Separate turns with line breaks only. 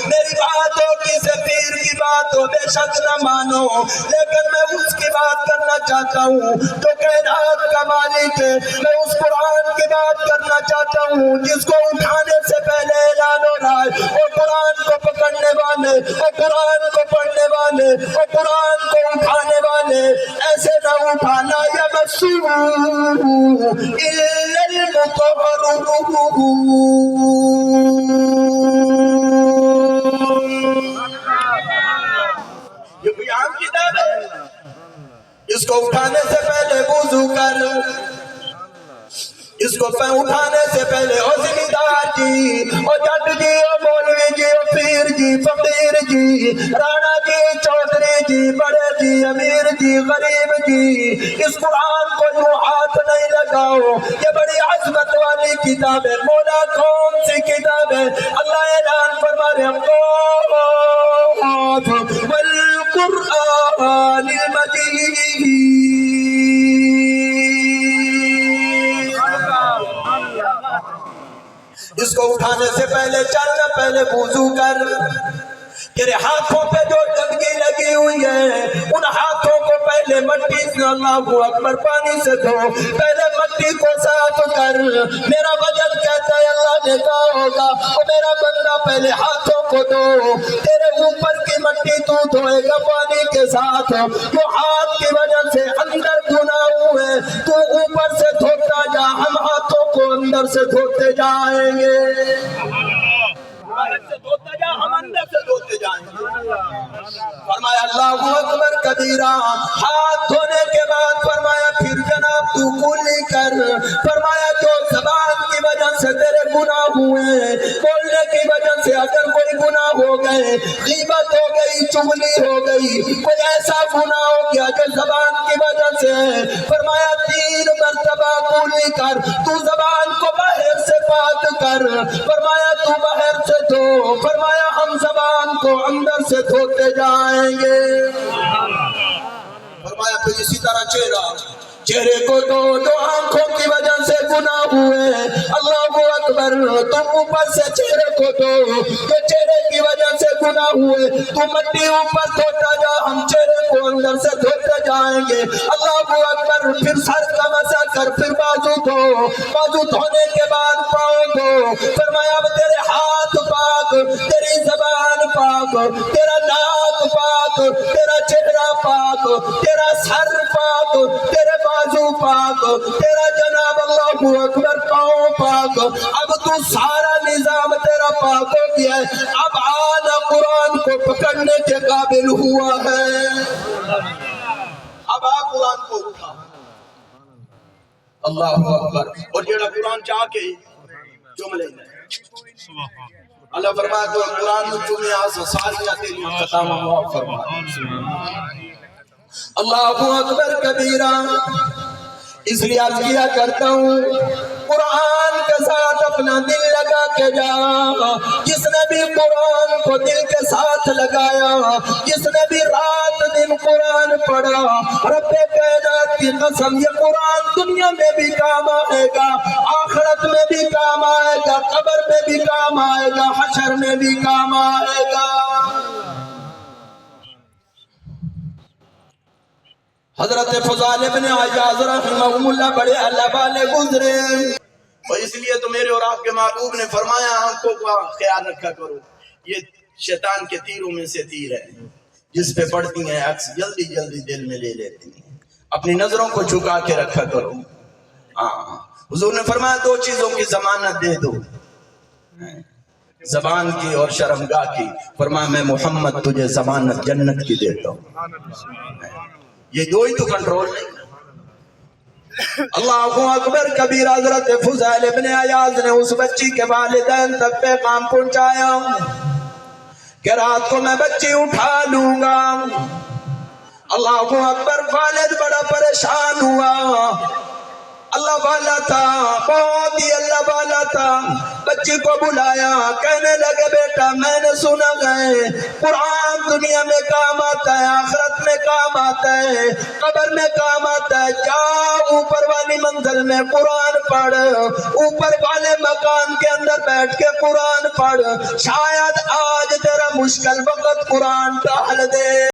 میری باتوں کی سے پیر کی بات ہو بے شک نہ مانو، لیکن میں اس کی بات کرنا چاہتا ہوں جو کائنات کا مالک ہے، میں اس قرآن کی بات کرنا چاہتا ہوں جس کو اٹھانے سے پہلے اعلان ہو رہا ہے، وہ قرآن کو پکڑنے والے، وہ قرآن کو پڑھنے والے، وہ قرآن کو اٹھانے والے ایسے نہ اٹھانا یمسہ الا المطہرون۔ یہ کوئی عام کتاب ہے؟ اس کو اٹھانے سے پہلے وضو کر، اس کو اٹھانے سے پہلے او ذمہ دار جی، او جٹ جی، او مولوی جی، او پیر جی، فقیر جی، رانا جی، چودھری جی، بڑے جی، امیر جی، غریب جی، اس قرآن کو یوں ہاتھ نہیں لگاؤ، یہ بڑی عظمت والی کتاب ہے۔ مولا کون سی کتاب ہے؟ اللہ اعلان فرما رہے ہیں والقرآن المجید۔ اس کو اٹھانے سے پہلے چلنا، پہلے وضو کر، تیرے ہاتھوں پہ جو گندگی لگی ہوئی ہے ان ہاتھوں کو پہلے مٹی سے، اللہ اکبر، پانی سے دھو، پہلے مٹی کو صاف کر۔ میرا وجد کہتا ہے اللہ نے کہا ہوگا اور میرا بندہ پہلے ہاتھوں کو دھو، تیرے اوپر کی مٹی تو دھوئے گا پانی کے ساتھ، جو ہاتھ کی وجہ سے اندر گناہ ہوئے تو اوپر سے دھوتا جا، ہم ہاتھوں کو اندر سے دھوتے جائیں گے، سے دھوتا جا، ہم اندر سے دھوتے جائیں گے۔ فرمایا اللہ اکبر کبیرہ، ہاتھ دھونے کے بعد فرمایا پھر جناب تو کلی کر، فرمایا جو زبان کی وجہ سے تیرے گناہ ہوئے، بولنے کی وجہ سے اگر کوئی گناہ ہو گئے، غیبت ہو گئی، چغلی ہو گئی، کوئی ایسا گناہ ہو گیا جو زبان کی وجہ سے، فرمایا 3 مرتبہ کلی کر، تو زبان کو باہر سے پاک کر، فرمایا تو باہر سے دھو، فرمایا ہم زبان کو اندر سے دھوتے جائیں گے۔ فرمایا پھر اسی طرح چہرے کو دھو، جو آنکھوں کی وجہ سے گناہ ہوئے، اللہ اکبر، تم اوپر سے چہرے کو دھو، جو چہرے کی وجہ سے گناہ ہوئے تو مٹی اوپر دھوتا جا، ہم چہرے کو اندر سے دھوتے جائیں گے، اللہ اکبر، پھر سر کا مسح کر، پھر بازو دھو، بازو دھونے کے بعد پاؤں دھو، فرمایا اب تیرے ہاتھ پاک، تیری زبان پاک، تیرا ناک پاک، تیرا چہرہ پاک، تیرا سر پاک، تیرے بازو پاک، تیرا جناب اللہ اکبر پاؤں پاک، اب تو سارا نظام تیرا پاک ہو گیا ہے، اب آنا قرآن کو پکڑنے کے قابل ہوا ہے، اب آ قرآن کو اٹھا، اللہ اکبر، اور جڑا قرآن چاہ کے جملے میں اللہ فرمایا تو قرآن میں جمعہ آسا سالیہ تیری ختم اللہ فرمایا۔ اللہ اکبر کبیرہ، اس لیے عرض کیا کرتا ہوں قرآن کے ساتھ اپنا دل لگا کے جا، جس نے بھی قرآن کو دل کے ساتھ لگایا، جس نے بھی رات دن قرآن پڑھا، رب کائنات کی قسم یہ قرآن دنیا میں بھی کام آئے گا، آخرت میں بھی کام آئے گا، قبر میں بھی کام آئے گا، حشر میں بھی کام آئے گا۔ حضرت فضال ابن عیاض رحمہ اللہ بڑے اللہ والے گزرے، اور اس لیے تو میرے اور آپ کے محبوب نے فرمایا آنکھوں کا خیال رکھا کرو، یہ شیطان کے تیروں میں سے تیر ہے، جس پہ پڑتی ہیں عکس جلدی جلدی دل میں لے لیتی ہیں، اپنی نظروں کو جھکا کے رکھا کرو۔ حضور نے فرمایا 2 چیزوں کی ضمانت دے دو، زبان کی اور شرمگاہ کی، فرمایا میں محمد تجھے ضمانت جنت کی دیتا ہوں، یہ 2 ہی تو کنٹرول نہیں۔ اللہ اکبر کبیر، حضرت فضال ابن عیاض نے اس بچی کے والدین تک پیغام پہنچایا کہ رات کو میں بچی اٹھا لوں گا۔ اللہ اکبر، والد بڑا پریشان ہوا، اللہ والا تھا، بہت ہی اللہ والا تھا، بچی کو بلایا، کہنے لگے بیٹا میں نے سنا ہے قرآن دنیا میں کام آتا ہے، آخرت میں کام آتا ہے، قبر میں کام آتا ہے، جا اوپر والی منزل میں قرآن پڑھ، اوپر والے مکان کے اندر بیٹھ کے قرآن پڑھ، شاید آج مشکل وقت قرآن ٹال دے.